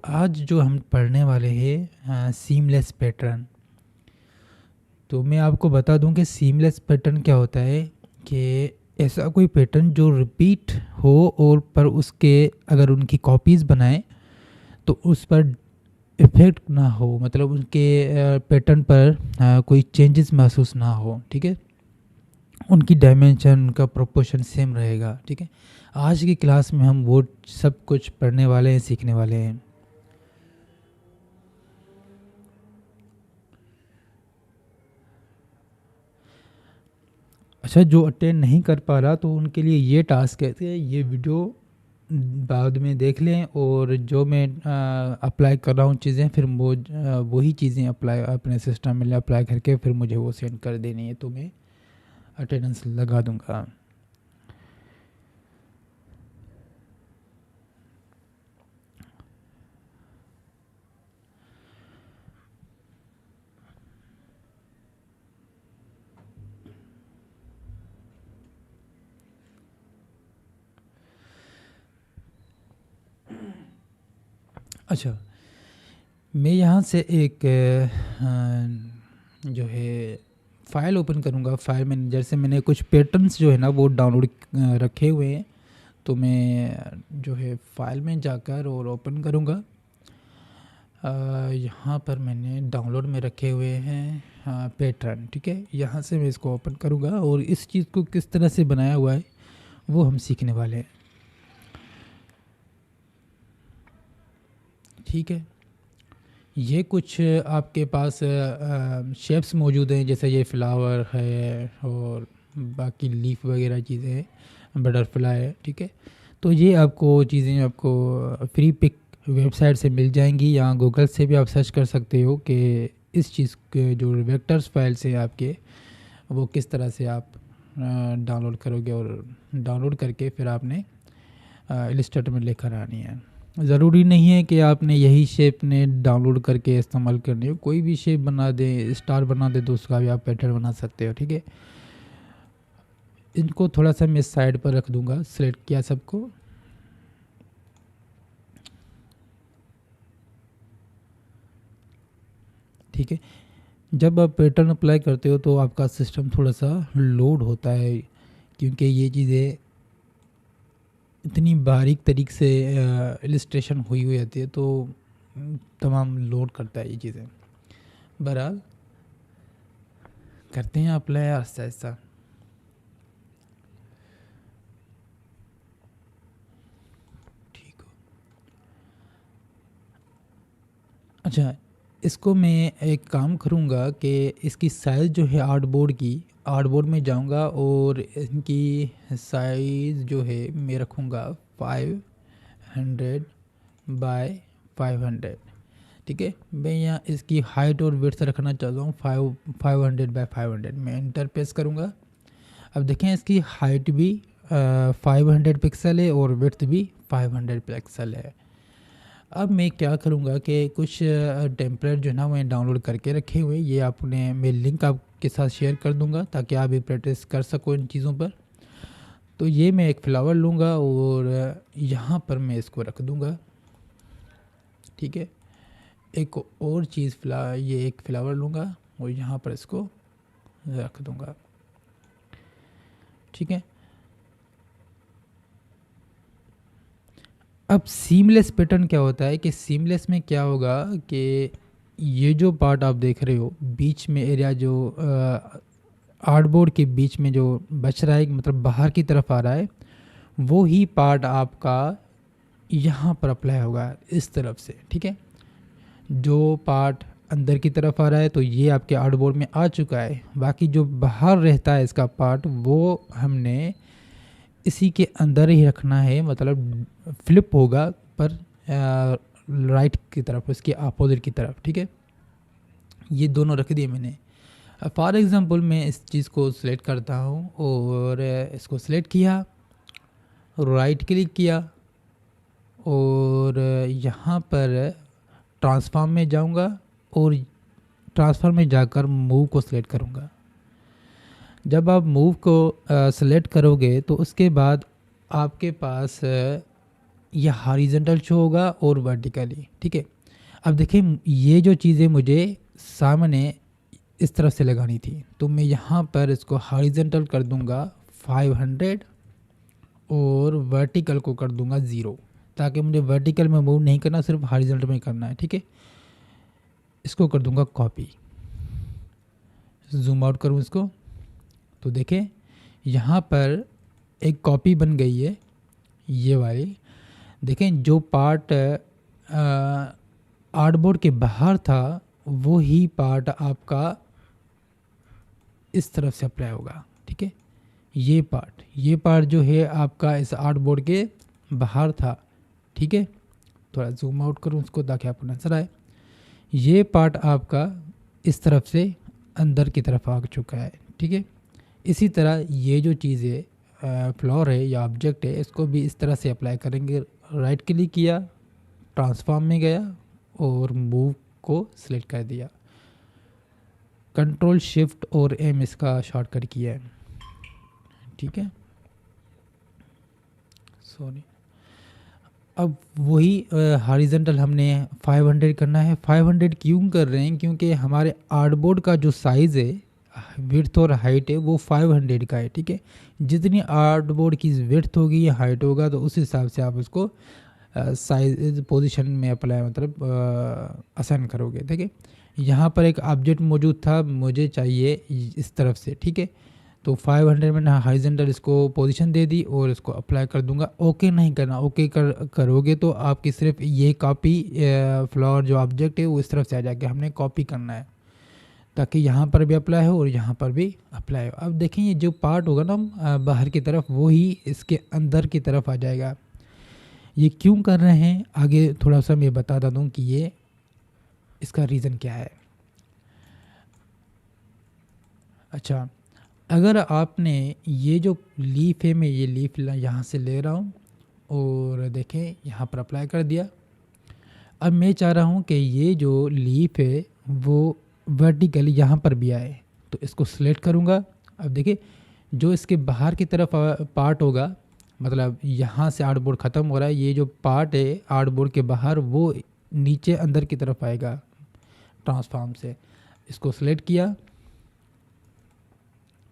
आज जो हम पढ़ने वाले हैं सीमलेस पैटर्न। तो मैं आपको बता दूं कि सीमलेस पैटर्न क्या होता है कि ऐसा कोई पैटर्न जो रिपीट हो और पर उसके अगर उनकी कॉपीज़ बनाएं तो उस पर इफ़ेक्ट ना हो, मतलब उनके पैटर्न पर कोई चेंजेस महसूस ना हो। ठीक है, उनकी डायमेंशन, उनका प्रोपोर्शन सेम रहेगा। ठीक है, आज की क्लास में हम वो सब कुछ पढ़ने वाले हैं, सीखने वाले हैं। अच्छा, जो अटेंड नहीं कर पा रहा तो उनके लिए ये टास्क है कि ये वीडियो बाद में देख लें, और जो मैं अप्लाई कर रहा हूँ चीज़ें, फिर वो वही चीज़ें अप्लाई अपने सिस्टम में अप्लाई करके फिर मुझे वो सेंड कर देनी है, तो मैं अटेंडेंस लगा दूंगा। अच्छा, मैं यहाँ से एक जो है फ़ाइल ओपन करूँगा। फाइल मैनेजर से मैंने कुछ पैटर्न्स जो है ना वो डाउनलोड रखे हुए हैं, तो मैं जो है फ़ाइल में जाकर और ओपन करूँगा। यहाँ पर मैंने डाउनलोड में रखे हुए हैं पैटर्न। ठीक है, यहाँ से मैं इसको ओपन करूँगा और इस चीज़ को किस तरह से बनाया हुआ है वो हम सीखने वाले हैं। ठीक है, ये कुछ आपके पास शेप्स मौजूद हैं, जैसे ये फ्लावर है और बाकी लीफ वगैरह चीज़ें हैं, बटरफ्लाई है। ठीक है, तो ये आपको चीज़ें आपको फ्री पिक वेबसाइट से मिल जाएंगी, या गूगल से भी आप सर्च कर सकते हो कि इस चीज़ के जो वेक्टर्स फाइल्स हैं आपके, वो किस तरह से आप डाउनलोड करोगे, और डाउनलोड करके फिर आपने इलस्ट्रेटर में लेकर आनी है। ज़रूरी नहीं है कि आपने यही शेप ने डाउनलोड करके इस्तेमाल करनी हो, कोई भी शेप बना दें, स्टार बना दे तो उसका भी आप पैटर्न बना सकते हो। ठीक है, इनको थोड़ा सा मैं साइड पर रख दूंगा, सेलेक्ट किया सबको। ठीक है, जब आप पैटर्न अप्लाई करते हो तो आपका सिस्टम थोड़ा सा लोड होता है, क्योंकि ये चीज़ें इतनी बारीक तरीके से इलस्ट्रेशन हुई हुई होती है, तो तमाम लोड करता है ये चीज़ें। बहरहाल करते हैं अप्लाई आहिस्ता आहिस्ता। ठीक हो, अच्छा, इसको मैं एक काम करूँगा कि इसकी साइज़ जो है आर्टबोर्ड में जाऊँगा और इनकी साइज़ जो है मैं रखूँगा 500 बाय 500। ठीक है, मैं यहाँ इसकी हाइट और विड्थ रखना चाहता हूँ 500 बाय 500। मैं इंटर प्रेस करूँगा। अब देखें, इसकी हाइट भी 500 पिक्सल है और विड्थ भी 500 पिक्सल है। अब मैं क्या करूँगा कि कुछ टेम्पलेट जो है ना मैं डाउनलोड करके रखे हुए, ये आपने मैं लिंक आपके साथ शेयर कर दूँगा ताकि आप भी प्रैक्टिस कर सको इन चीज़ों पर। तो ये मैं एक फ्लावर लूँगा और यहाँ पर मैं इसको रख दूँगा। ठीक है, एक और चीज़ ये एक फ्लावर लूँगा और यहाँ पर इसको रख दूँगा। ठीक है, अब सीमलेस पैटर्न क्या होता है कि सीमलेस में क्या होगा कि ये जो पार्ट आप देख रहे हो बीच में एरिया, जो आर्टबोर्ड के बीच में जो बच रहा है, मतलब बाहर की तरफ आ रहा है, वो ही पार्ट आपका यहाँ पर अप्लाई होगा इस तरफ से। ठीक है, जो पार्ट अंदर की तरफ आ रहा है तो ये आपके आर्टबोर्ड में आ चुका है, बाकी जो बाहर रहता है इसका पार्ट वो हमने इसी के अंदर ही रखना है, मतलब फ्लिप होगा पर राइट की तरफ, इसके अपोजिट की तरफ। ठीक है, ये दोनों रख दिए मैंने। फॉर एग्ज़ाम्पल मैं इस चीज़ को सिलेक्ट करता हूँ और इसको सिलेक्ट किया, राइट क्लिक किया और यहाँ पर ट्रांसफॉर्म में जाऊँगा और ट्रांसफॉर्म में जाकर मूव को सिलेक्ट करूँगा। जब आप मूव को सिलेक्ट करोगे तो उसके बाद आपके पास ये हॉरिजॉन्टल शो होगा और वर्टिकली, ठीक है। अब देखिए ये जो चीज़ें मुझे सामने इस तरफ से लगानी थी, तो मैं यहाँ पर इसको हॉरिजॉन्टल कर दूंगा 500 और वर्टिकल को कर दूंगा 0, ताकि मुझे वर्टिकल में मूव नहीं करना, सिर्फ हॉरिजॉन्टल में करना है, ठीक है। इसको कर दूंगा कॉपी, जूम आउट करूँ इसको, तो देखें यहाँ पर एक कॉपी बन गई है ये वाली। देखें जो पार्ट आर्टबोर्ड के बाहर था वो ही पार्ट आपका इस तरफ से अप्लाई होगा, ठीक है। ये पार्ट जो है आपका इस आर्टबोर्ड के बाहर था, ठीक है। थोड़ा जूम आउट करूँ उसको ताकि आपको नजर आए। ये पार्ट आपका इस तरफ से अंदर की तरफ आ चुका है, ठीक है। इसी तरह ये जो चीज़ है फ्लोर है या ऑब्जेक्ट है, इसको भी इस तरह से अप्लाई करेंगे। राइट क्लिक किया, ट्रांसफॉर्म में गया और मूव को सिलेक्ट कर दिया, कंट्रोल शिफ्ट और एम इसका शॉर्टकट किया है, ठीक है। सॉरी, अब वही हॉरिजॉन्टल हमने 500 करना है। 500 क्यों कर रहे हैं? क्योंकि हमारे आर्टबोर्ड का जो साइज़ है, विड्थ और हाइट है, वो 500 का है, ठीक है। जितनी आर्टबोर्ड की विड्थ होगी या हाइट होगा तो उस हिसाब से आप उसको साइज पोजीशन में अप्लाई मतलब असाइन करोगे, ठीक है। यहाँ पर एक ऑब्जेक्ट मौजूद था, मुझे चाहिए इस तरफ से, ठीक है। तो 500 में हॉरिजॉन्टल इसको पोजीशन दे दी और इसको अप्लाई कर दूंगा। ओके नहीं करना, ओके करोगे तो आपकी सिर्फ ये कॉपी फ्लोर जो ऑब्जेक्ट है वो इस तरफ से आ जाएगा। हमने कॉपी करना है ताकि यहाँ पर भी अप्लाई हो और यहाँ पर भी अप्लाई हो। अब देखें ये जो पार्ट होगा ना बाहर की तरफ, वो ही इसके अंदर की तरफ आ जाएगा। ये क्यों कर रहे हैं आगे थोड़ा सा मैं बता दूँ कि ये इसका रीज़न क्या है। अच्छा, अगर आपने ये जो लीफ है, मैं ये लीफ यहाँ से ले रहा हूँ और देखें यहाँ पर अप्लाई कर दिया। अब मैं चाह रहा हूँ कि ये जो लीफ है वो वर्टिकली यहाँ पर भी आए, तो इसको सिलेक्ट करूँगा। अब देखिए जो इसके बाहर की तरफ पार्ट होगा, मतलब यहाँ से आर्टबोर्ड ख़त्म हो रहा है, ये जो पार्ट है आर्टबोर्ड के बाहर वो नीचे अंदर की तरफ आएगा ट्रांसफॉर्म से। इसको सिलेक्ट किया,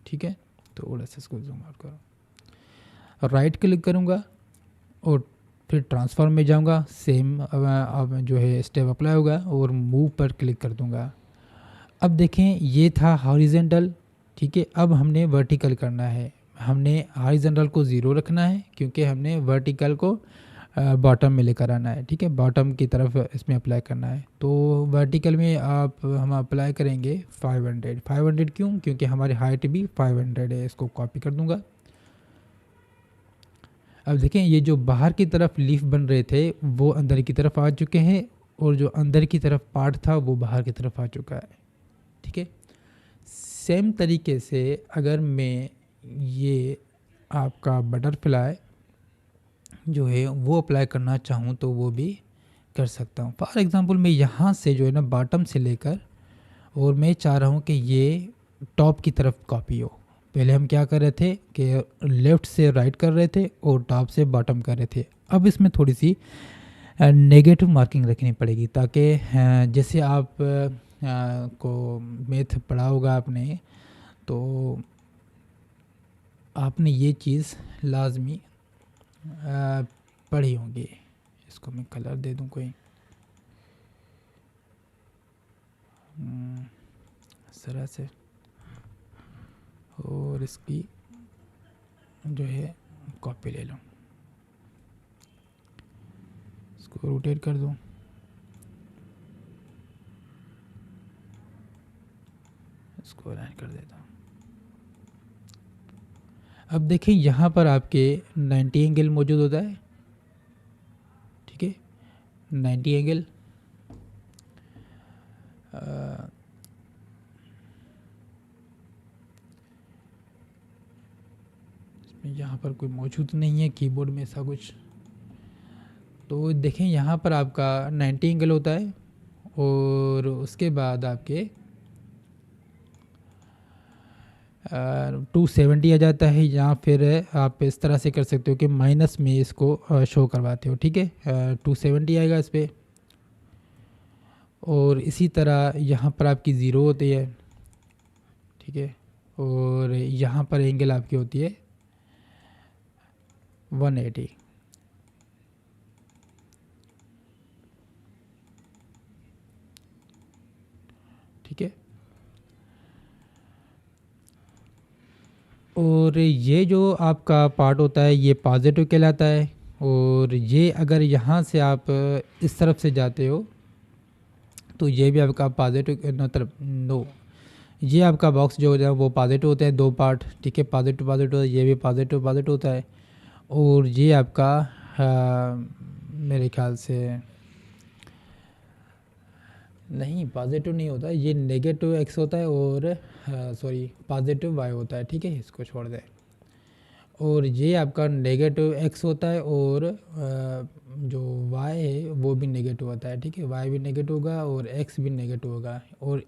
ठीक है। तो थोड़ा सा इसको जूम आउट करो, राइट क्लिक करूँगा और फिर ट्रांसफॉर्म में जाऊँगा। सेम अब जो है स्टेप अप्लाई होगा और मूव पर क्लिक कर दूँगा। अब देखें ये था हॉरिजॉन्टल, ठीक है। अब हमने वर्टिकल करना है। हमने हॉरिजॉन्टल को 0 रखना है क्योंकि हमने वर्टिकल को बॉटम में लेकर आना है, ठीक है। बॉटम की तरफ इसमें अप्लाई करना है। तो वर्टिकल में हम अप्लाई करेंगे 500। 500 क्यों? क्योंकि हमारी हाइट भी 500 है। इसको कॉपी कर दूंगा। अब देखें ये जो बाहर की तरफ लीफ बन रहे थे वो अंदर की तरफ आ चुके हैं और जो अंदर की तरफ पार्ट था वो बाहर की तरफ आ चुका है, ठीक है। सेम तरीके से अगर मैं ये आपका बटरफ्लाई जो है वो अप्लाई करना चाहूँ तो वो भी कर सकता हूँ। फॉर एग्ज़ाम्पल मैं यहाँ से जो है ना बॉटम से लेकर और मैं चाह रहा हूँ कि ये टॉप की तरफ कॉपी हो। पहले हम क्या कर रहे थे कि लेफ़्ट से राइट कर रहे थे और टॉप से बॉटम कर रहे थे। अब इसमें थोड़ी सी नेगेटिव मार्किंग रखनी पड़ेगी ताकि जैसे आप को मैथ पढ़ा होगा आपने, तो आपने ये चीज़ लाजमी पढ़ी होंगी। इसको मैं कलर दे दूं कोई इस तरह से, और इसकी जो है कॉपी ले लूं, इसको रोटेट कर दूं, इसको अलाइन कर देता हूं। अब देखें यहाँ पर आपके 90 एंगल मौजूद होता है, ठीक है। 90 एंगल इसमें यहाँ पर कोई मौजूद नहीं है कीबोर्ड में ऐसा कुछ। तो देखें यहाँ पर आपका 90 एंगल होता है और उसके बाद आपके 270 आ जाता है, या फिर आप इस तरह से कर सकते हो कि माइनस में इसको शो करवाते हो, ठीक है। 270 आएगा इस पर। और इसी तरह यहाँ पर आपकी ज़ीरो होती है, ठीक है। और यहाँ पर एंगल आपकी होती है 180, ठीक है। और ये जो आपका पार्ट होता है ये पॉजिटिव कहलाता है। और ये अगर यहाँ से आप इस तरफ से जाते हो तो ये भी आपका पॉजिटिव मतलब नो, ये आपका बॉक्स जो होता है वो पॉजिटिव होता है, दो पार्ट, ठीक है। पॉजिटिव पॉजिटिव होता है, ये भी पॉजिटिव पॉजिटिव होता है। और ये आपका मेरे ख्याल से नहीं, पॉजिटिव नहीं होता, ये नेगेटिव एक्स होता है और सॉरी पॉजिटिव वाई होता है, ठीक है। इसको छोड़ दें। और ये आपका नेगेटिव एक्स होता है और जो वाई है वो भी नेगेटिव होता है, ठीक है। वाई भी नेगेटिव होगा और एक्स भी नेगेटिव होगा। और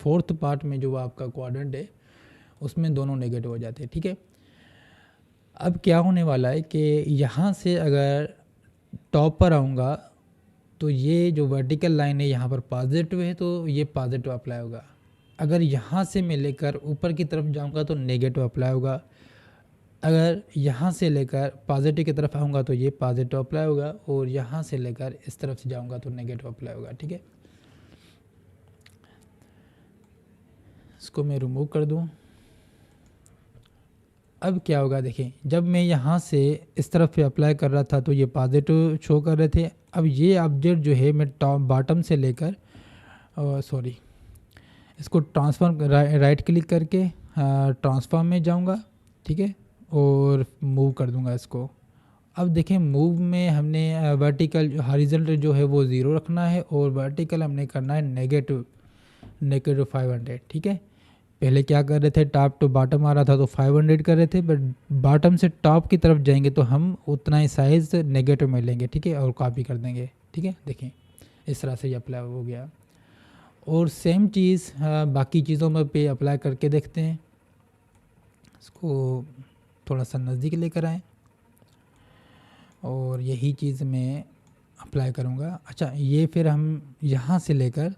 फोर्थ पार्ट में जो आपका क्वाड्रेंट है उसमें दोनों नेगेटिव हो जाते हैं, ठीक है। अब क्या होने वाला है कि यहाँ से अगर टॉप पर आऊँगा तो ये जो वर्टिकल लाइन है यहाँ पर पॉजिटिव है तो ये पॉजिटिव अप्लाई होगा। अगर यहाँ से मैं लेकर ऊपर की तरफ जाऊँगा तो नेगेटिव अप्लाई होगा। अगर यहाँ से लेकर पॉजिटिव की तरफ आऊँगा तो ये पॉजिटिव अप्लाई होगा। और यहाँ से लेकर इस तरफ से जाऊँगा तो नेगेटिव अप्लाई होगा, ठीक है। इसको मैं रिमूव कर दूँ। अब क्या होगा देखें, जब मैं यहाँ से इस तरफ पे अप्लाई कर रहा था तो ये पॉजिटिव शो कर रहे थे। अब ये ऑब्जेक्ट जो है मैं टॉप बॉटम से लेकर सॉरी इसको ट्रांसफॉर्म राइट क्लिक करके ट्रांसफॉर्म में जाऊँगा, ठीक है। और मूव कर दूँगा इसको। अब देखें मूव में हमने वर्टिकल हॉरिजॉन्टल जो है वो 0 रखना है और वर्टिकल हमने करना है नेगेटिव 500, ठीक है। पहले क्या कर रहे थे, टॉप टू बॉटम आ रहा था तो 500 कर रहे थे, बट बॉटम से टॉप की तरफ जाएंगे तो हम उतना ही साइज़ नेगेटिव में लेंगे, ठीक है। और कॉपी कर देंगे, ठीक है। देखें इस तरह से ये अप्लाई हो गया। और सेम चीज़ बाकी चीज़ों में पे अप्लाई करके देखते हैं। इसको थोड़ा सा नज़दीक लेकर आएँ और यही चीज़ मैं अप्लाई करूँगा। अच्छा, ये फिर हम यहाँ से लेकर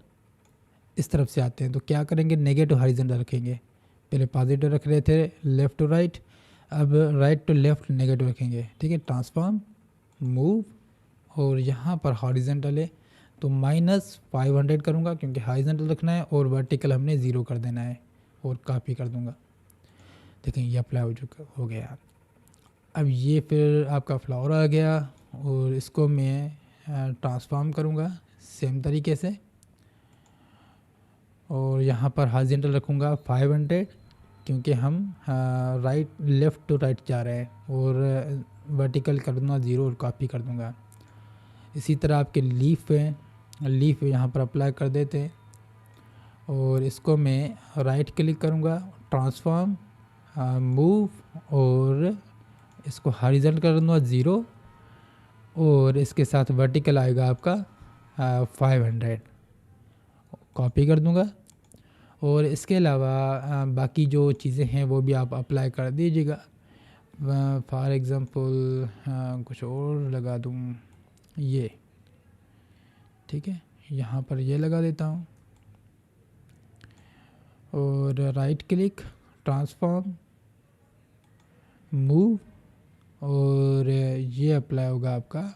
इस तरफ से आते हैं तो क्या करेंगे, नेगेटिव हॉरिजॉन्टल रखेंगे। पहले पॉजिटिव रख रहे थे लेफ़्ट टू राइट, अब राइट टू लेफ़्ट नेगेटिव रखेंगे, ठीक है। ट्रांसफॉर्म, मूव, और यहाँ पर हॉरिजॉन्टल है तो -500 करूँगा क्योंकि हॉरिजॉन्टल रखना है और वर्टिकल हमने 0 कर देना है। और कॉपी कर दूँगा। देखें ये अप्लाई हो गया। अब ये फिर आपका फ्लावर आ गया और इसको मैं ट्रांसफॉर्म करूँगा सेम तरीके से। और यहाँ पर हॉरिजॉन्टल रखूँगा 500 क्योंकि हम राइट लेफ़्ट टू राइट जा रहे हैं। और वर्टिकल कर दूँगा 0 और कॉपी कर दूँगा। इसी तरह आपके लीफ है, लीफ यहाँ पर अप्लाई कर देते हैं। और इसको मैं राइट क्लिक करूँगा, ट्रांसफॉर्म, मूव, और इसको हॉरिजॉन्टल कर दूँगा 0 और इसके साथ वर्टिकल आएगा आपका 500, कॉपी कर दूँगा। और इसके अलावा बाकी जो चीज़ें हैं वो भी आप अप्लाई कर दीजिएगा। फॉर एग्ज़ाम्पल कुछ और लगा दूँ, ये ठीक है, यहाँ पर ये लगा देता हूँ। और राइट क्लिक, ट्रांसफॉर्म, मूव, और ये अप्लाई होगा आपका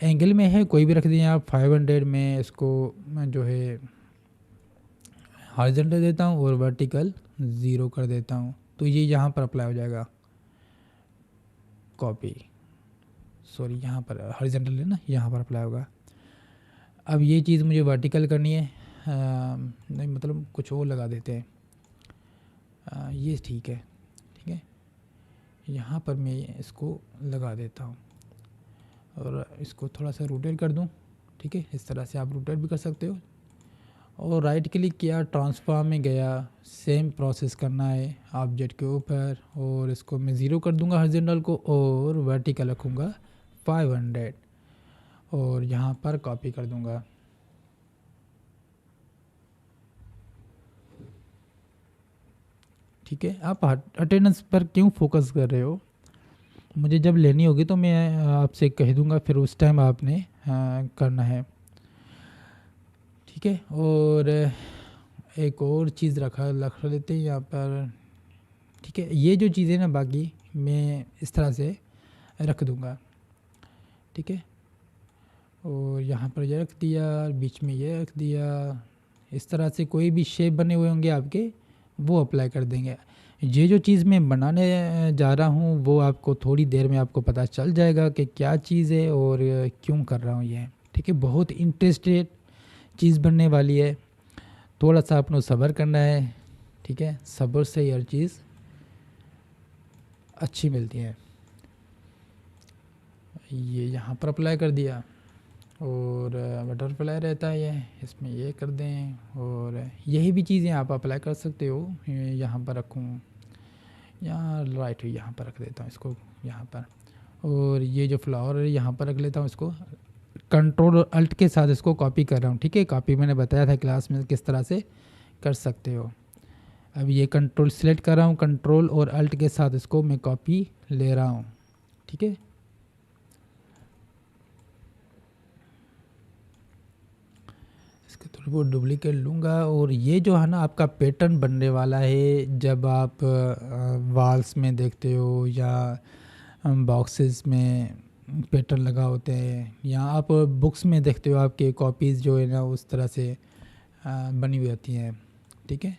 एंगल में है कोई भी रख दिए आप। 500 में इसको मैं जो है हॉरिजॉन्टल देता हूँ और वर्टिकल 0 कर देता हूँ तो ये यहाँ पर अप्लाई हो जाएगा। कॉपी, सॉरी यहाँ पर हॉरिजॉन्टल है ना, यहाँ पर अप्लाई होगा। अब ये चीज़ मुझे वर्टिकल करनी है, नहीं मतलब कुछ और लगा देते हैं। ये ठीक है, ठीक है। यहाँ पर मैं इसको लगा देता हूँ और इसको थोड़ा सा रोटेट कर दूँ, ठीक है। इस तरह से आप रोटेट भी कर सकते हो। और राइट क्लिक किया, ट्रांसफॉर्म में गया, सेम प्रोसेस करना है ऑब्जेक्ट के ऊपर। और इसको मैं 0 कर दूंगा हॉरिजॉन्टल को और वर्टिकल रखूँगा 500 और यहाँ पर कॉपी कर दूंगा। ठीक है। आप अटेंडेंस पर क्यों फोकस कर रहे हो, मुझे जब लेनी होगी तो मैं आपसे कह दूंगा, फिर उस टाइम आपने करना है, ठीक है। और एक और चीज़ रख लेते हैं यहाँ पर, ठीक है। ये जो चीज़ें ना बाकी मैं इस तरह से रख दूंगा, ठीक है। और यहाँ पर ये रख दिया, बीच में ये रख दिया। इस तरह से कोई भी शेप बने हुए होंगे आपके, वो अप्लाई कर देंगे। ये जो चीज़ मैं बनाने जा रहा हूँ वो आपको थोड़ी देर में आपको पता चल जाएगा कि क्या चीज़ है और क्यों कर रहा हूँ ये, ठीक है। बहुत इंटरेस्टेड चीज़ बनने वाली है, थोड़ा सा आपको सब्र करना है, ठीक है। सब्र से हर चीज़ अच्छी मिलती है। ये यहाँ पर अप्लाई कर दिया, और बटरफ्लाई रहता है ये, इसमें ये कर दें। और यही भी चीज़ें आप अप्लाई कर सकते हो। यहाँ पर रखूँ, यहाँ राइट यहाँ पर रख देता हूँ इसको यहाँ पर। और ये जो फ्लावर है यहाँ पर रख लेता हूँ इसको। कंट्रोल और अल्ट के साथ इसको कॉपी कर रहा हूँ, ठीक है। कॉपी मैंने बताया था क्लास में किस तरह से कर सकते हो। अब ये कंट्रोल सेलेक्ट कर रहा हूँ, कंट्रोल और अल्ट के साथ इसको मैं कॉपी ले रहा हूँ, ठीक है। इसके थोड़ी बहुत डुप्लीकेट लूँगा। और ये जो है ना आपका पैटर्न बनने वाला है, जब आप वॉल्स में देखते हो या बॉक्सेस में पैटर्न लगा होते हैं, या आप बुक्स में देखते हो आपके कॉपीज़ जो है ना उस तरह से बनी हुई होती हैं, ठीक है।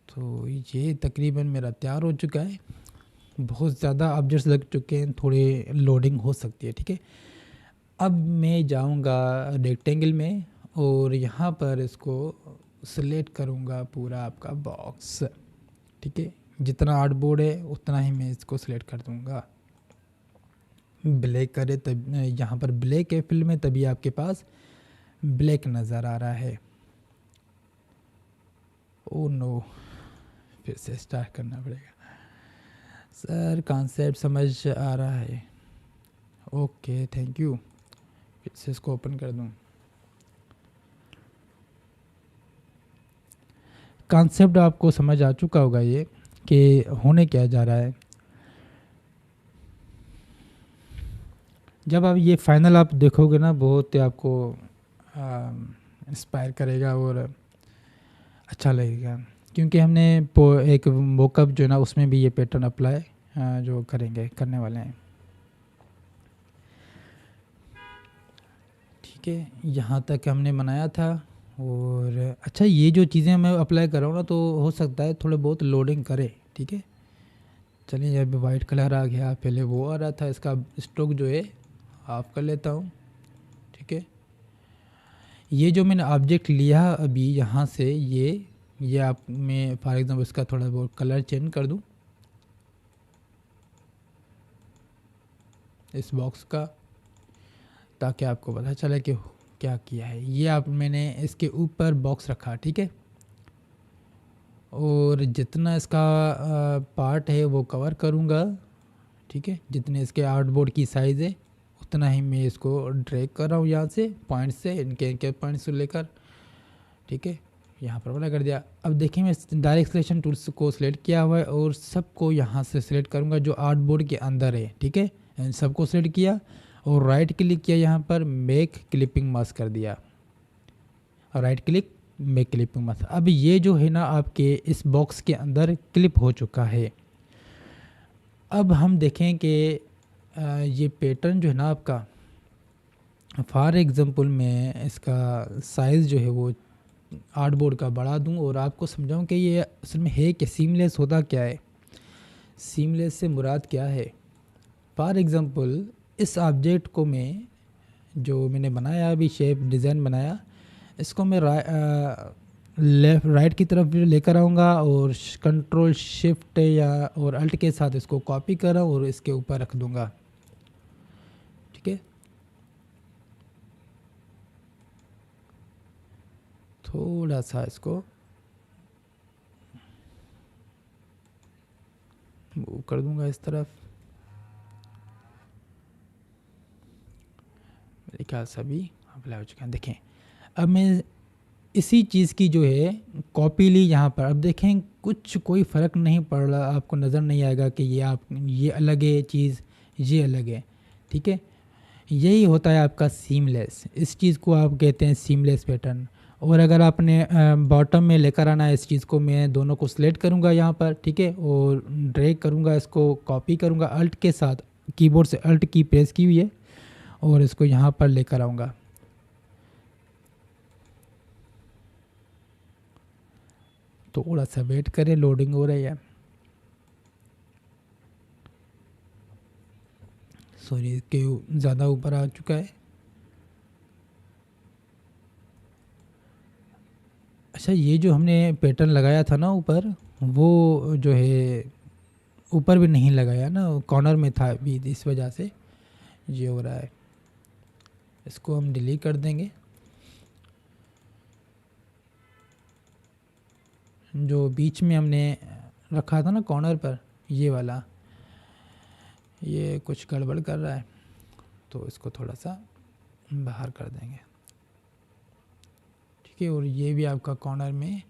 तो ये तकरीबन मेरा तैयार हो चुका है। बहुत ज़्यादा ऑब्जेक्ट्स लग चुके हैं, थोड़े लोडिंग हो सकती है, ठीक है। अब मैं जाऊंगा रेक्टेंगल में और यहाँ पर इसको सिलेक्ट करूँगा पूरा आपका बॉक्स, ठीक है। जितना आर्टबोर्ड है उतना ही मैं इसको सिलेक्ट कर दूँगा। ब्लैक करे तब यहाँ पर ब्लैक है फिल में, तभी आपके पास ब्लैक नज़र आ रहा है। ओ नो, फिर से स्टार्ट करना पड़ेगा सर, कॉन्सेप्ट समझ आ रहा है। Okay thank you. फिर से इसको ओपन कर दूँ। कॉन्सेप्ट आपको समझ आ चुका होगा ये कि होने क्या जा रहा है। जब आप ये फाइनल आप देखोगे ना, बहुत आपको इंस्पायर करेगा और अच्छा लगेगा, क्योंकि हमने एक मोकअप जो है ना उसमें भी ये पैटर्न अप्लाई जो करने वाले हैं, ठीक है। यहाँ तक हमने बनाया था। और अच्छा, ये जो चीज़ें मैं अप्लाई कर रहा हूँ ना, तो हो सकता है थोड़े बहुत लोडिंग करे, ठीक है। चलिए, अभी वाइट कलर आ गया, पहले वो आ रहा था। इसका स्ट्रोक जो है ऑफ कर लेता हूँ, ठीक है। ये जो मैंने ऑब्जेक्ट लिया अभी यहाँ से, ये आप मैं फॉर एग्जांपल इसका थोड़ा बहुत कलर चेंज कर दूँ इस बॉक्स का, ताकि आपको पता चले कि क्या किया है। ये आप मैंने इसके ऊपर बॉक्स रखा, ठीक है। और जितना इसका पार्ट है वो कवर करूँगा, ठीक है। जितने इसके आर्टबोर्ड की साइज़ है उतना ही मैं इसको ड्रैग कर रहा हूँ यहाँ से पॉइंट से, इनके पॉइंट से लेकर, ठीक है। यहाँ पर अप्लाई कर दिया। अब देखिए, मैं डायरेक्ट सिलेक्शन टूल्स को सिलेक्ट किया हुआ है और सबको यहाँ से सिलेक्ट करूँगा जो आर्टबोर्ड के अंदर है, ठीक है। इन सबको सिलेक्ट किया और राइट क्लिक किया, यहाँ पर मेक क्लिपिंग मास्क कर दिया, right click make clipping mask. अब ये जो है ना आपके इस बॉक्स के अंदर क्लिप हो चुका है। अब हम देखें कि ये पैटर्न जो है ना आपका, फॉर एग्ज़ाम्पल मैं इसका साइज़ जो है वो आर्टबोर्ड का बढ़ा दूं और आपको समझाऊं कि ये असल में है कि सीमलेस होता क्या है, सीमलेस से मुराद क्या है। फॉर एग्ज़ाम्पल इस ऑब्जेक्ट को मैं, जो मैंने बनाया अभी शेप डिज़ाइन बनाया, इसको मैं लेफ़्ट राइट की तरफ लेकर आऊँगा और कंट्रोल शिफ्ट या और अल्ट के साथ इसको कॉपी कर रहा हूँ और इसके ऊपर रख दूँगा, ठीक है। थोड़ा सा इसको मूव कर दूँगा इस तरफ, मेरे ख्याल से अभी अप्लाई हो चुका है। देखें, अब मैं इसी चीज़ की जो है कॉपी ली यहाँ पर। अब देखें कुछ कोई फ़र्क नहीं पड़ रहा, आपको नज़र नहीं आएगा कि ये अलग है चीज़, ये अलग है, ठीक है। यही होता है आपका सीमलेस, इस चीज़ को आप कहते हैं सीमलेस पैटर्न। और अगर आपने बॉटम में लेकर आना है इस चीज़ को, मैं दोनों को सिलेक्ट करूँगा यहाँ पर, ठीक है, और ड्रैग करूँगा, इसको कॉपी करूँगा अल्ट के साथ, कीबोर्ड से अल्ट की प्रेस की हुई है, और इसको यहाँ पर लेकर आऊँगा। थोड़ा सा वेट करें, लोडिंग हो रही है, सॉरी के ज़्यादा ऊपर आ चुका है। अच्छा, ये जो हमने पैटर्न लगाया था ना ऊपर, वो जो है ऊपर भी नहीं लगाया ना, कॉर्नर में था अभी, इस वजह से ये हो रहा है। इसको हम डिलीट कर देंगे। जो बीच में हमने रखा था ना कॉर्नर पर, ये वाला, ये कुछ गड़बड़ कर रहा है, तो इसको थोड़ा सा बाहर कर देंगे, ठीक है। और ये भी आपका कॉर्नर में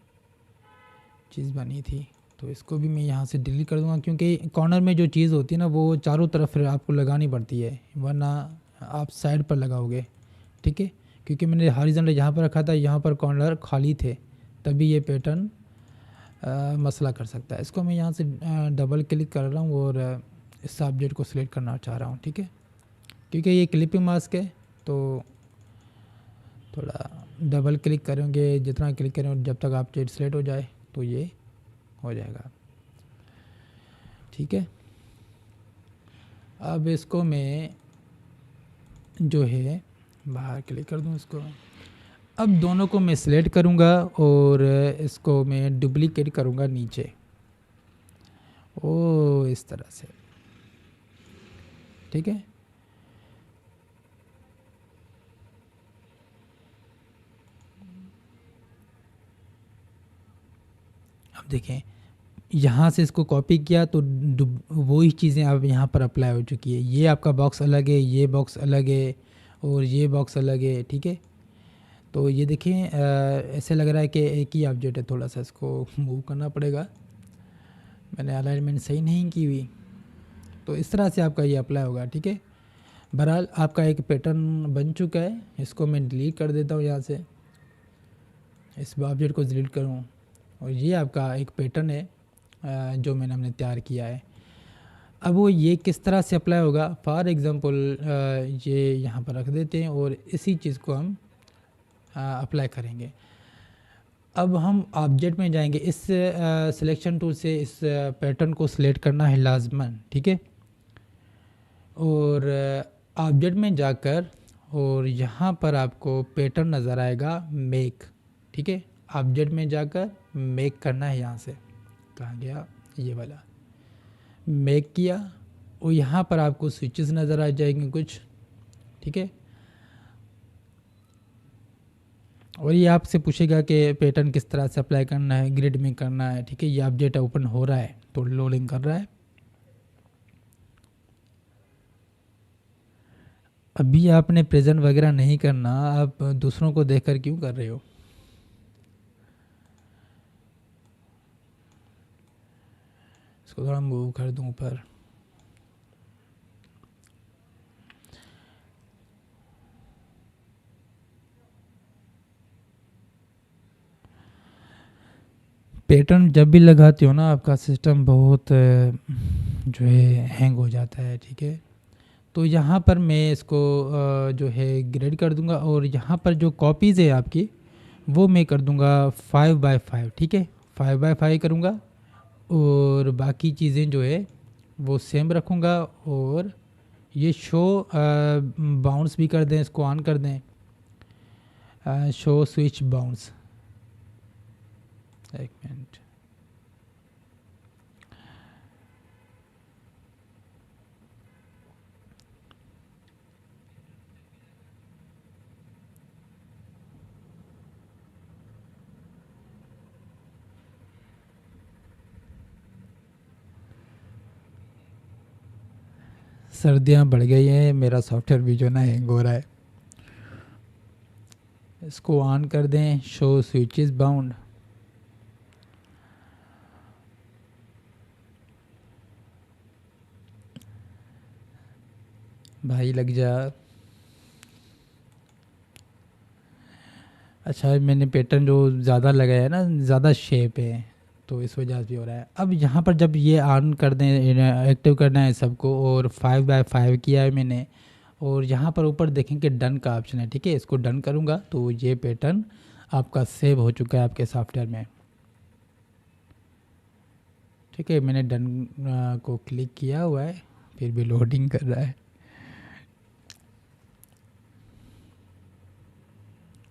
चीज़ बनी थी, तो इसको भी मैं यहाँ से डिलीट कर दूँगा, क्योंकि कॉर्नर में जो चीज़ होती है ना वो चारों तरफ आपको लगानी पड़ती है, वरना आप साइड पर लगाओगे, ठीक है। क्योंकि मैंने हॉरिजॉन्टल यहाँ पर रखा था, यहाँ पर कॉर्नर खाली थे, तभी ये पैटर्न मसला कर सकता है। इसको मैं यहाँ से डबल क्लिक कर रहा हूँ और इस सब्जेक्ट को सिलेक्ट करना चाह रहा हूँ, ठीक है। क्योंकि ये क्लिपिंग मास्क है, तो थोड़ा डबल क्लिक करेंगे, जितना क्लिक करें जब तक आप सिलेक्ट हो जाए तो ये हो जाएगा, ठीक है। अब इसको मैं जो है बाहर क्लिक कर दूँ इसको। अब दोनों को मैं सिलेक्ट करूँगा और इसको मैं डुप्लीकेट करूँगा नीचे, ओ इस तरह से, ठीक है। अब देखें, यहाँ से इसको कॉपी किया तो वही चीज़ें अब यहाँ पर अप्लाई हो चुकी है। ये आपका बॉक्स अलग है, ये बॉक्स अलग है, और ये बॉक्स अलग है, ठीक है। तो ये देखें ऐसे लग रहा है कि एक ही ऑब्जेक्ट है, थोड़ा सा इसको मूव करना पड़ेगा, मैंने अलाइनमेंट सही नहीं की हुई। तो इस तरह से आपका ये अप्लाई होगा, ठीक है। बहरहाल आपका एक पैटर्न बन चुका है, इसको मैं डिलीट कर देता हूँ, यहाँ से इस ऑब्जेक्ट को डिलीट करूँ, और ये आपका एक पैटर्न है जो हमने तैयार किया है। अब वो ये किस तरह से अप्लाई होगा, फॉर एग्ज़ाम्पल ये यहाँ पर रख देते हैं और इसी चीज़ को हम अप्लाई करेंगे। अब हम ऑब्जेक्ट में जाएंगे, इस सिलेक्शन टूल से इस पैटर्न को सिलेक्ट करना है लाजमन, ठीक है। और ऑब्जेक्ट में जाकर और यहाँ पर आपको पैटर्न नज़र आएगा मेक, ठीक है। ऑब्जेक्ट में जाकर मेक करना है, यहाँ से कहाँ गया, ये वाला मेक किया, और यहाँ पर आपको स्विचेस नज़र आ जाएंगे कुछ, ठीक है। और ये आपसे पूछेगा कि पैटर्न किस तरह से अप्लाई करना है, ग्रिड में करना है, ठीक है। ये ऑब्जेक्ट ओपन हो रहा है तो लोडिंग कर रहा है। अभी आपने प्रेजेंट वगैरह नहीं करना, आप दूसरों को देखकर क्यों कर रहे हो। इसको थोड़ा मूव कर दूं ऊपर। पैटर्न जब भी लगाते हो ना, आपका सिस्टम बहुत जो है हैंग हो जाता है, ठीक है। तो यहाँ पर मैं इसको जो है ग्रेड कर दूंगा, और यहाँ पर जो कॉपीज़ है आपकी वो मैं कर दूंगा 5x5, ठीक है। 5x5 करूँगा, और बाकी चीज़ें जो है वो सेम रखूँगा, और ये शो बाउंस भी कर दें, इसको ऑन कर दें, शो स्विच बाउंस, एक मिनट। सर्दियाँ बढ़ गई हैं, मेरा सॉफ्टवेयर भी जो ना हैंग हो रहा है। इसको ऑन कर दें, शो स्विच इज बाउंड। भाई लग जा। अच्छा, मैंने पैटर्न जो ज़्यादा लगाया है ना, ज़्यादा शेप है, तो इस वजह से भी हो रहा है। अब यहाँ पर जब ये ऑन कर दें, एक्टिव करना है सबको, और 5x5 किया है मैंने, और यहाँ पर ऊपर देखें कि डन का ऑप्शन है, ठीक है। इसको डन करूँगा तो ये पैटर्न आपका सेव हो चुका है आपके सॉफ्टवेयर में, ठीक है। मैंने डन को क्लिक किया हुआ है, फिर भी लोडिंग कर रहा है,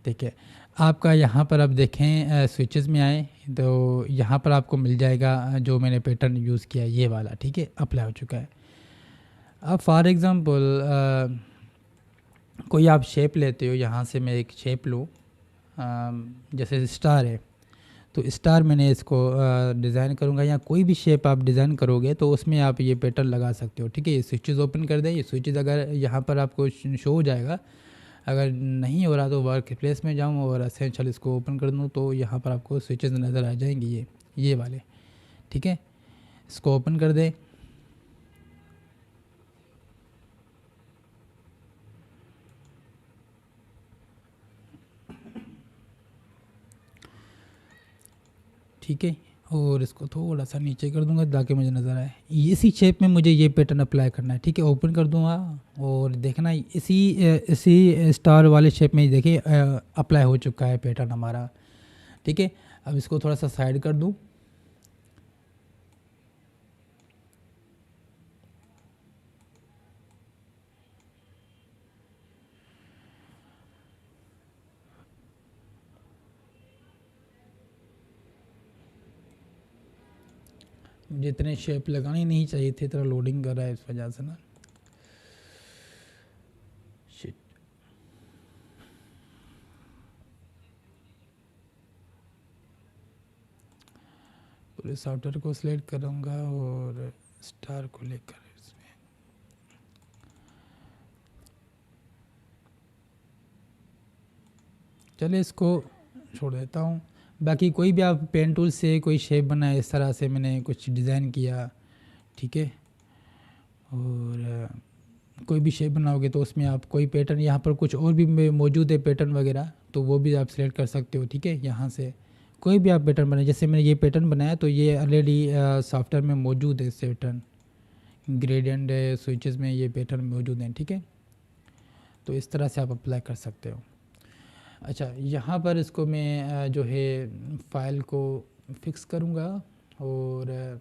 ठीक है। आपका यहाँ पर अब देखें स्विचेस में आए तो यहाँ पर आपको मिल जाएगा जो मैंने पैटर्न यूज़ किया है, ये वाला, ठीक है, अप्लाई हो चुका है। अब फॉर एग्ज़ाम्पल कोई आप शेप लेते हो, यहाँ से मैं एक शेप लूँ, जैसे स्टार है, तो स्टार मैंने इसको डिज़ाइन करूँगा, या कोई भी शेप आप डिज़ाइन करोगे तो उसमें आप ये पैटर्न लगा सकते हो, ठीक है। ये स्विचेस ओपन कर दें, ये स्विचेस अगर यहाँ पर आपको शो हो जाएगा, अगर नहीं हो रहा तो वर्क प्लेस में जाऊँ और एसेंशियल इसको ओपन कर दूँ तो यहाँ पर आपको स्विचेस नज़र आ जाएंगे, ये वाले, ठीक है। इसको ओपन कर दें, ठीक है, और इसको थोड़ा सा नीचे कर दूंगा ताकि मुझे नज़र आए। इसी शेप में मुझे ये पैटर्न अप्लाई करना है, ठीक है। ओपन कर दूंगा और देखना इसी स्टार वाले शेप में देखिए अप्लाई हो चुका है पैटर्न हमारा, ठीक है। अब इसको थोड़ा सा साइड कर दूं, मुझे इतने शेप लगाने नहीं चाहिए थे, इतना लोडिंग कर रहा है इस वजह से ना। शिट। पूरे सॉफ्टवेयर को सिलेक्ट करूँगा और स्टार को लेकर इसमें, चलिए इसको छोड़ देता हूँ। बाकी कोई भी आप पेन टूल से कोई शेप बनाए, इस तरह से मैंने कुछ डिज़ाइन किया, ठीक है। और कोई भी शेप बनाओगे तो उसमें आप कोई पैटर्न, यहाँ पर कुछ और भी मौजूद है पैटर्न वगैरह, तो वो भी आप सिलेक्ट कर सकते हो, ठीक है। यहाँ से कोई भी आप पैटर्न बनाए, जैसे मैंने ये पैटर्न बनाया तो ये ऑलरेडी सॉफ्टवेयर में मौजूद है, इस पैटर्न ग्रेडियंट स्विचेस में ये पैटर्न मौजूद हैं, ठीक है। तो इस तरह से आप अप्लाई कर सकते हो। अच्छा, यहाँ पर इसको मैं जो है फाइल को फिक्स करूँगा, और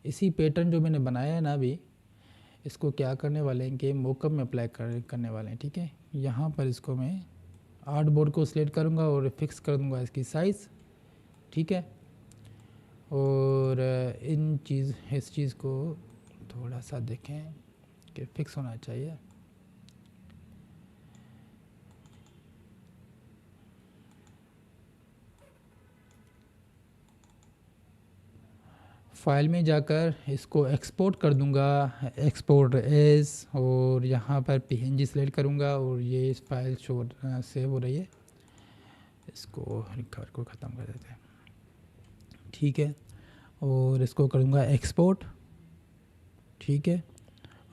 इसी पैटर्न जो मैंने बनाया है ना अभी, इसको क्या करने वाले हैं कि मोकअप में अप्लाई करने वाले हैं, ठीक है। यहाँ पर इसको मैं आर्टबोर्ड को सिलेक्ट करूँगा और फिक्स कर दूँगा इसकी साइज़, ठीक है। और इस चीज़ को थोड़ा सा देखें कि फिक्स होना चाहिए। फाइल में जाकर इसको एक्सपोर्ट कर दूंगा, एक्सपोर्ट एज, और यहाँ पर पीएनजी सेलेक्ट करूँगा, और ये इस फाइल शो सेव हो रही है, इसको रिकवर को ख़त्म कर देते हैं, ठीक है। और इसको करूँगा एक्सपोर्ट, ठीक है।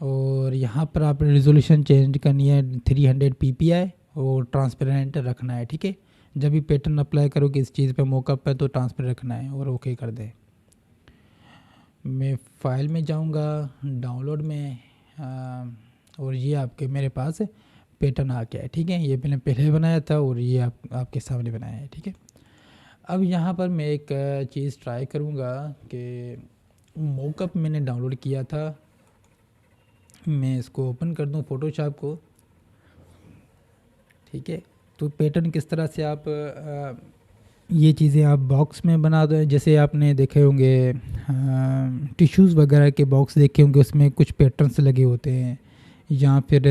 और यहाँ पर आप रेजोल्यूशन चेंज करनी है 300 ppi, और ट्रांसपेरेंट रखना है, ठीक है। जब भी पैटर्न अप्लाई करोगे इस चीज़ पे मॉकअप पे तो ट्रांसपेरेंट रखना है, और ओके कर दें। मैं फ़ाइल में जाऊंगा, डाउनलोड में, और ये आपके मेरे पास पैटर्न आ गया है, ठीक है। ये मैंने पहले बनाया था और ये आपके सामने बनाया है, ठीक है। अब यहाँ पर मैं एक चीज़ ट्राई करूँगा कि मॉकअप मैंने डाउनलोड किया था, मैं इसको ओपन कर दूँ फोटोशॉप को, ठीक है। तो पैटर्न किस तरह से आप ये चीज़ें आप बॉक्स में बना दो, जैसे आपने देखे होंगे टिश्यूज़ वगैरह के बॉक्स देखे होंगे, उसमें कुछ पैटर्न्स लगे होते हैं, या फिर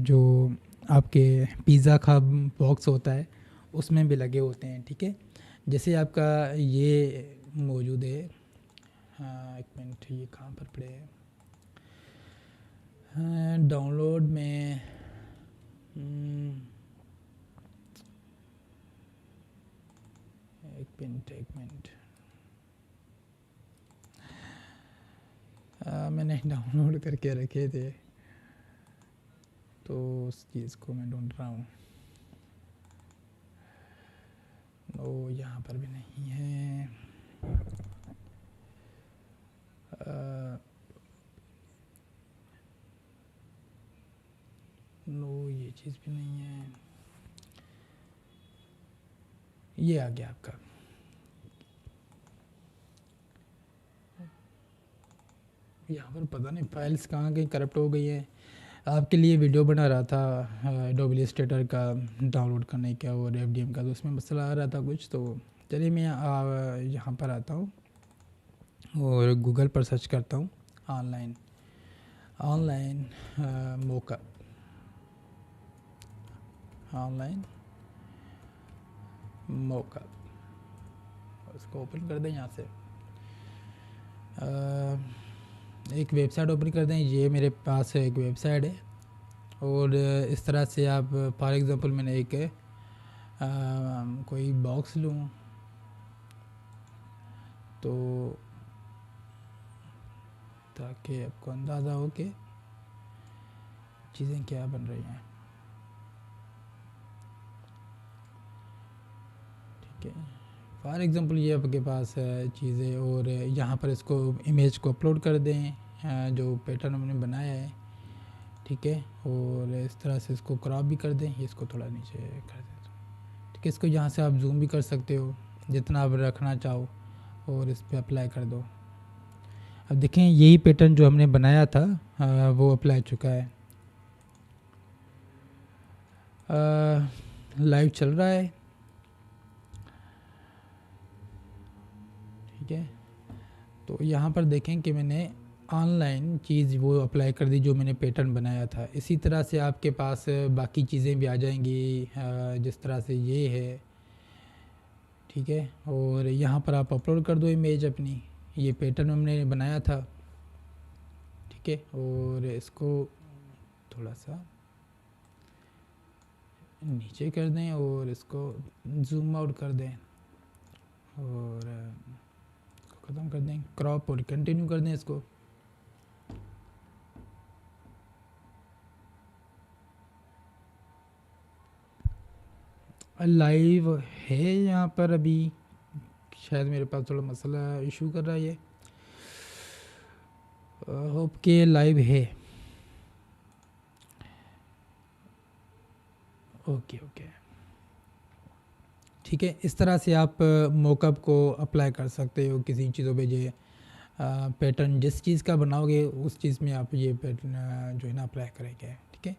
जो आपके पिज़्ज़ा का बॉक्स होता है उसमें भी लगे होते हैं, ठीक है। जैसे आपका ये मौजूद है, हाँ एक मिनट, ये कहाँ पर पड़े हैं, हाँ, डाउनलोड में, एक मिनट, मैंने डाउनलोड करके रखे थे तो उस चीज़ को मैं ढूंढ रहा हूँ। ओ यहाँ पर भी नहीं है। नो ये चीज़ भी नहीं है। ये आ गया आपका। यहाँ पर पता नहीं फाइल्स कहाँ गई, करप्ट हो गई है। आपके लिए वीडियो बना रहा था एडोबी इलस्ट्रेटर का डाउनलोड करने का और एफडीएम का, तो उसमें मसला आ रहा था कुछ। तो चलिए मैं यहाँ पर आता हूँ और गूगल पर सर्च करता हूँ ऑनलाइन मोकअप, ऑनलाइन मोकअप, उसको ओपन कर दें यहाँ से। एक वेबसाइट ओपन कर दें। ये मेरे पास एक वेबसाइट है और इस तरह से आप फॉर एग्ज़ाम्पल मैंने एक कोई बॉक्स लूँ तो ताकि आपको अंदाज़ा हो कि चीज़ें क्या बन रही हैं। ठीक है, फॉर एग्ज़ाम्पल ये आपके पास है चीज़ें और यहाँ पर इसको इमेज को अपलोड कर दें जो पैटर्न हमने बनाया है। ठीक है, और इस तरह से इसको क्रॉप भी कर दें, इसको थोड़ा नीचे कर दें। ठीक है, इसको यहाँ से आप जूम भी कर सकते हो जितना आप रखना चाहो और इस पर अप्लाई कर दो। अब देखें यही पैटर्न जो हमने बनाया था वो अप्लाई चुका है। लाइव चल रहा है। ठीक है, तो यहाँ पर देखें कि मैंने ऑनलाइन चीज़ वो अप्लाई कर दी जो मैंने पैटर्न बनाया था। इसी तरह से आपके पास बाकी चीज़ें भी आ जाएंगी जिस तरह से ये है। ठीक है, और यहाँ पर आप अपलोड कर दो इमेज अपनी, ये पैटर्न हमने बनाया था। ठीक है, और इसको थोड़ा सा नीचे कर दें और इसको जूम आउट कर दें और ख़त्म कर दें, क्रॉप और कंटिन्यू कर दें इसको। लाइव है यहाँ पर अभी, शायद मेरे पास थोड़ा मसला इशू कर रहा है ये। होप के लाइव है। ओके ओके, ठीक है, इस तरह से आप मोकअप को अप्लाई कर सकते हो किसी चीज़ों पे। जो पैटर्न जिस चीज़ का बनाओगे उस चीज़ में आप ये पैटर्न जो है ना अप्लाई करेंगे। ठीक है,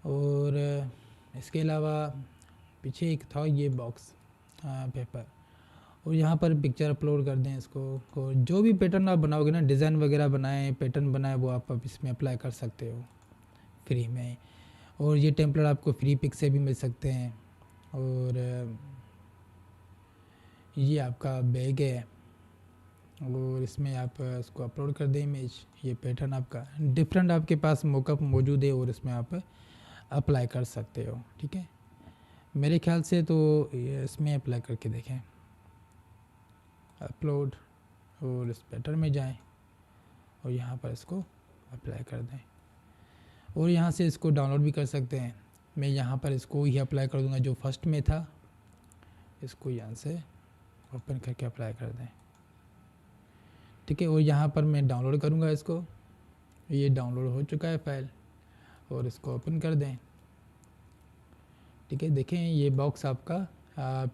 और इसके अलावा पीछे एक था ये बॉक्स पेपर, और यहाँ पर पिक्चर अपलोड कर दें इसको। और जो भी पैटर्न आप बनाओगे ना, डिज़ाइन वगैरह बनाएं, पैटर्न बनाए, वो आप इसमें अप्लाई कर सकते हो फ्री में। और ये टेम्पलेट आपको फ्री पिक से भी मिल सकते हैं। और ये आपका बैग है और इसमें आप इसको अपलोड कर दें इमेज। ये पैटर्न आपका डिफरेंट आपके पास मोकअप मौजूद है और इसमें आप अप्लाई कर सकते हो। ठीक है, मेरे ख्याल से तो इसमें अप्लाई करके देखें, अपलोड, और इस पैटर्न में जाएं और यहाँ पर इसको अप्लाई कर दें और यहाँ से इसको डाउनलोड भी कर सकते हैं। मैं यहाँ पर इसको ही अप्लाई कर दूँगा जो फर्स्ट में था, इसको यहाँ से ओपन करके अप्लाई कर दें। ठीक है, और यहाँ पर मैं डाउनलोड करूँगा इसको। ये डाउनलोड हो चुका है फाइल, और इसको ओपन कर दें। ठीक है, देखें ये बॉक्स आपका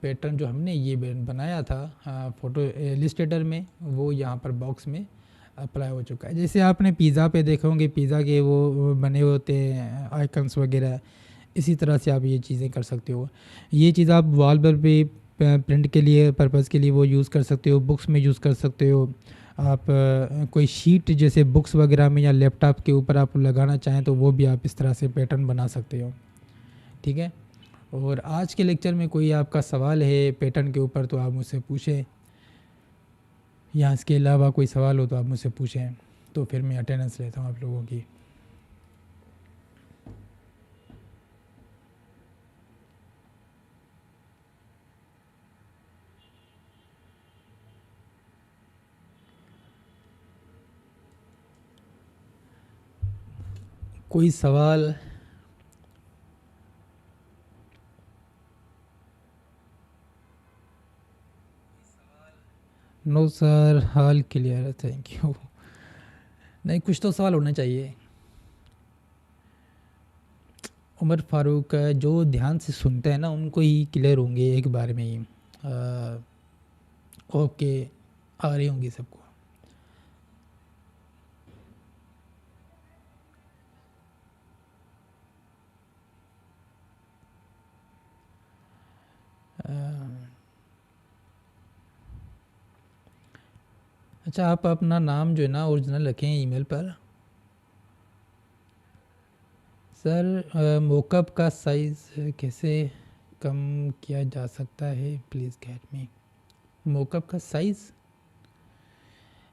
पैटर्न जो हमने ये बनाया था फ़ोटो इलस्ट्रेटर में, वो यहाँ पर बॉक्स में अप्लाई हो चुका है। जैसे आपने पिज़्ज़ा पे देखे होंगे, पिज़्ज़ा के वो बने होते हैं आइकन्स वगैरह, इसी तरह से आप ये चीज़ें कर सकते हो। ये चीज़ आप वॉल पर भी प्रिंट के लिए पर्पज़ के लिए वो यूज़ कर सकते हो, बुक्स में यूज़ कर सकते हो। आप कोई शीट जैसे बुक्स वगैरह में या लैपटॉप के ऊपर आप लगाना चाहें तो वो भी आप इस तरह से पैटर्न बना सकते हो। ठीक है, और आज के लेक्चर में कोई आपका सवाल है पैटर्न के ऊपर तो आप मुझसे पूछें, या इसके अलावा कोई सवाल हो तो आप मुझसे पूछें, तो फिर मैं अटेंडेंस लेता हूँ आप लोगों की। कोई सवाल? नो सर, हाल क्लियर है, थैंक यू। नहीं, कुछ तो सवाल होना चाहिए। उमर फारूक, जो ध्यान से सुनते हैं ना उनको ही क्लियर होंगे एक बार में ही। ओके, आ रही होंगी सबको। अ, अच्छा, आप अपना नाम जो है ना ओरिजिनल रखें ईमेल पर। सर, मोकअप का साइज़ कैसे कम किया जा सकता है, प्लीज़ गाइड मी। मोकअप का साइज़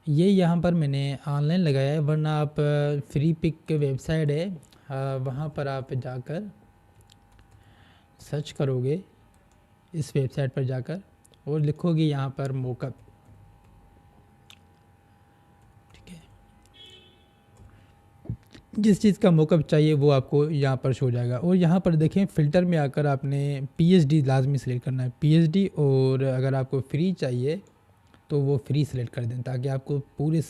ये यहाँ पर मैंने ऑनलाइन लगाया है, वरना आप फ्री पिक के वेबसाइट है, वहाँ पर आप जाकर सर्च करोगे, इस वेबसाइट पर जाकर, और लिखोगे यहाँ पर मोकअप, ठीक है। जिस चीज़ का मोकअप चाहिए वो आपको यहाँ पर शो हो जाएगा। और यहाँ पर देखें, फ़िल्टर में आकर आपने पीएचडी लाजमी सेलेक्ट करना है, पीएचडी। और अगर आपको फ्री चाहिए तो वो फ्री सेलेक्ट कर दें, ताकि आपको पूरे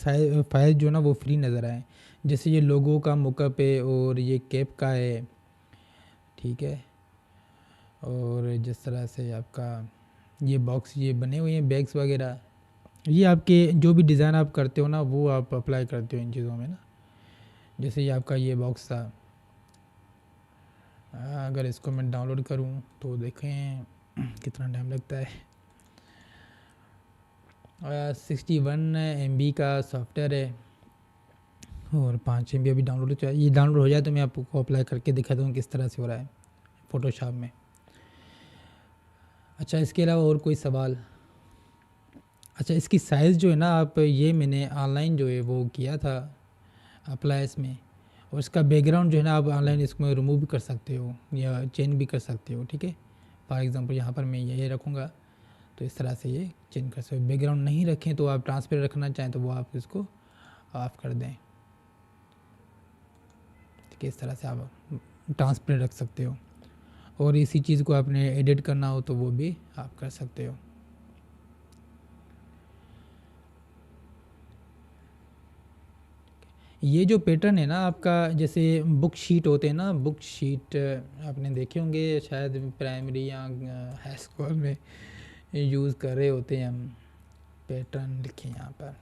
फाइल जो ना वो फ्री नज़र आए। जैसे ये लोगों का मोकअप है और ये कैप का है, ठीक है। और जिस तरह से आपका ये बॉक्स ये बने हुए हैं बैग्स वगैरह, ये आपके जो भी डिज़ाइन आप करते हो ना वो आप अप्लाई करते हो इन चीज़ों में ना। जैसे ये आपका ये बॉक्स था, अगर इसको मैं डाउनलोड करूं तो देखें कितना टाइम लगता है। 61 MB का सॉफ्टवेयर है और 5 MB अभी डाउनलोड चाहिए। ये डाउनलोड हो जाए तो मैं आपको अप्लाई करके दिखा दूँ किस तरह से हो रहा है फ़ोटोशॉप में। अच्छा, इसके अलावा और कोई सवाल? अच्छा, इसकी साइज़ जो है ना, आप ये मैंने ऑनलाइन जो है वो किया था अप्लाई इसमें, और इसका बैकग्राउंड जो है ना आप ऑनलाइन इसमें रिमूव भी कर सकते हो या चेंज भी कर सकते हो, ठीक है। फॉर एग्ज़ाम्पल यहाँ पर मैं ये रखूँगा तो इस तरह से ये चेंज कर सकते हो। बैकग्राउंड नहीं रखें तो आप ट्रांसपेरेंट रखना चाहें तो वो आप इसको ऑफ़ कर दें, ठीक है। इस तरह से आप ट्रांसपेरेंट रख सकते हो, और इसी चीज़ को आपने एडिट करना हो तो वो भी आप कर सकते हो। ये जो पैटर्न है ना आपका, जैसे बुक शीट होते हैं ना, बुक शीट आपने देखे होंगे शायद प्राइमरी या हाई स्कूल में यूज़ कर रहे होते हैं हम। पैटर्न लिखे यहाँ पर,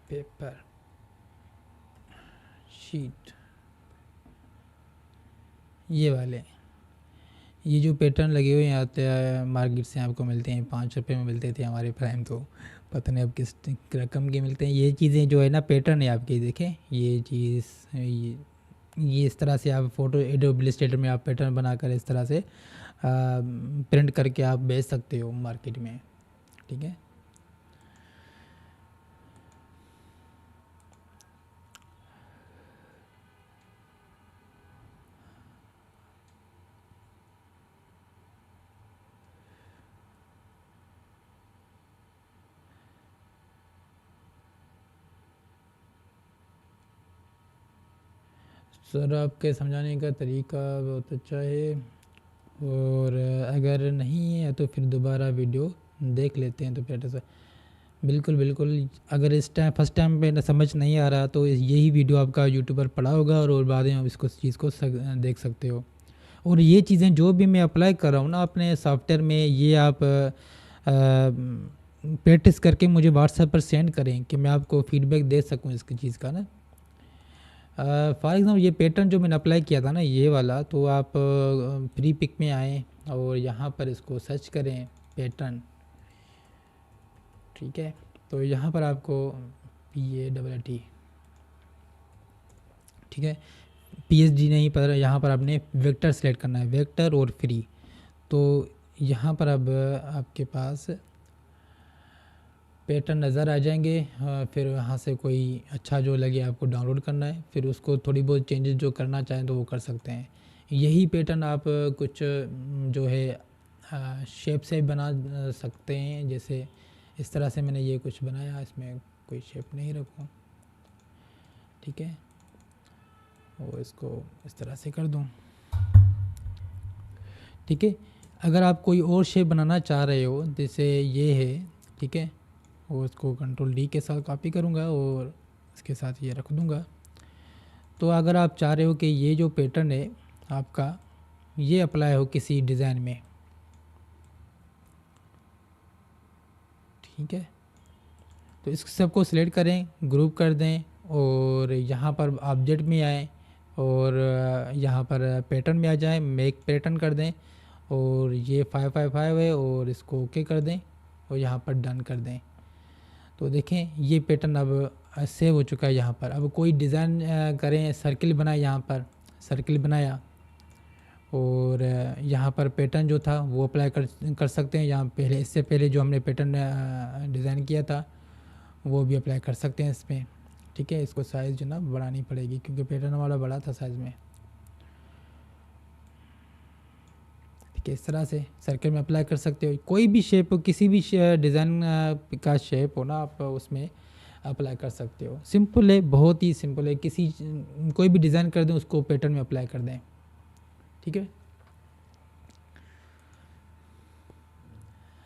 पेपर शीट, ये वाले, ये जो पैटर्न लगे हुए हैं आते हैं मार्केट से, आपको मिलते हैं 5 रुपये में मिलते थे हमारे प्राइम, तो पता नहीं अब किस रकम के मिलते हैं। ये चीज़ें जो है ना पैटर्न है आपके, देखें ये चीज़, ये इस तरह से आप फ़ोटो एडोब इलस्ट्रेटर में आप पैटर्न बनाकर इस तरह से प्रिंट करके आप बेच सकते हो मार्केट में, ठीक है। सर, आपके समझाने का तरीका बहुत अच्छा है, और अगर नहीं है तो फिर दोबारा वीडियो देख लेते हैं तो बेटर से। बिल्कुल बिल्कुल, अगर इस टाइम फर्स्ट टाइम पे समझ नहीं आ रहा तो यही वीडियो आपका यूट्यूब पर पड़ा होगा, और बाद में आप इसको चीज़ को देख सकते हो। और ये चीज़ें जो भी मैं अप्लाई कर रहा हूँ ना अपने सॉफ्टवेयर में, ये आप प्रैक्टिस करके मुझे व्हाट्सएप पर सेंड करें कि मैं आपको फीडबैक दे सकूँ इसकी चीज़ का ना। फॉर एग्ज़ाम्पल ये पैटर्न जो मैंने अप्लाई किया था ना ये वाला, तो आप फ्री पिक में आएँ और यहाँ पर इसको सर्च करें पैटर्न, ठीक है। तो यहाँ पर आपको PATT, ठीक है, PSG नहीं, पर यहाँ पर आपने वेक्टर सेलेक्ट करना है, वेक्टर और फ्री। तो यहाँ पर अब आपके पास पैटर्न नज़र आ जाएंगे। फिर वहाँ से कोई अच्छा जो लगे आपको डाउनलोड करना है, फिर उसको थोड़ी बहुत चेंजेस जो करना चाहें तो वो कर सकते हैं। यही पैटर्न आप कुछ जो है शेप से बना सकते हैं। जैसे इस तरह से मैंने ये कुछ बनाया, इसमें कोई शेप नहीं रखूँ, ठीक है, और इसको इस तरह से कर दूँ, ठीक है। अगर आप कोई और शेप बनाना चाह रहे हो, जैसे ये है, ठीक है, और इसको कंट्रोल डी के साथ कॉपी करूँगा और इसके साथ ये रख दूँगा। तो अगर आप चाह रहे हो कि ये जो पैटर्न है आपका ये अप्लाई हो किसी डिज़ाइन में, ठीक है, तो इस सबको सिलेक्ट करें, ग्रुप कर दें और यहाँ पर ऑब्जेक्ट में आएँ और यहाँ पर पैटर्न में आ जाएं, मेक पैटर्न कर दें और ये 555 है और इसको ओके कर दें और यहाँ पर डन कर दें। तो देखें ये पैटर्न अब सेव हो चुका है यहाँ पर। अब कोई डिज़ाइन करें, सर्किल बनाए, यहाँ पर सर्किल बनाया और यहाँ पर पैटर्न जो था वो अप्लाई कर सकते हैं। यहाँ पहले, इससे पहले जो हमने पैटर्न डिज़ाइन किया था वो भी अप्लाई कर सकते हैं इसमें, ठीक है। इसको साइज़ जो ना बढ़ानी पड़ेगी क्योंकि पैटर्न वाला बड़ा था साइज़ में, ठीक है। इस तरह से सर्किल में अप्लाई कर सकते हो। कोई भी शेप हो, किसी भी डिज़ाइन का शेप हो ना, आप उसमें अप्लाई कर सकते हो। सिंपल है, बहुत ही सिंपल है। कोई भी डिज़ाइन कर दें उसको पैटर्न में अप्लाई कर दें, ठीक है।